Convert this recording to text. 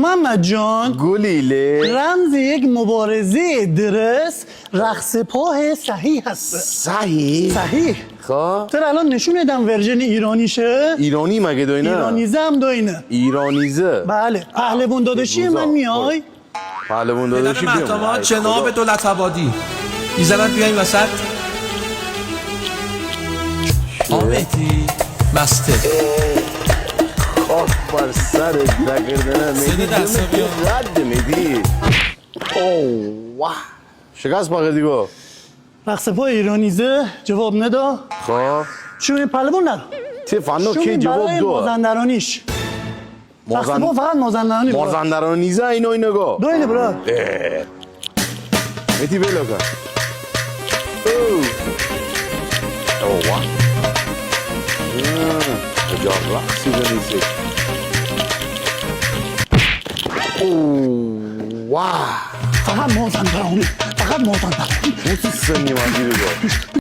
محمد جان گلیله رمز یک مبارزه درست رقص پاه صحیح هست. صحیح خب تر الان نشون بدم ورژن ایرانیشه. ایرانی مگه دوینه؟ ایرانیزه هم دوینه. ایرانیزه بله پهلوان داداشی من میای. پهلوان داداشی پدر محتمات جناب دولت‌آبادی میزنن بیاین وسط. آمدی مسته خاک بر سر دگردنه صدا دستا بیا. رد میدی اوه واه شکست باقی دیگو رقص پاه ایرانیزه جواب ندا. خب شون پهلوان نرو. تی فنو کی شون جواب برای دو مازندرانیش. رقص پاه فقط مازندرانی برا. مازندرانیزه اینو اینگو دوینه برا. میتی بیلو کن اوه واه کجا رقصی دنیزه اوه واه فقط مازندرانی. موسی سنی ماجی بگو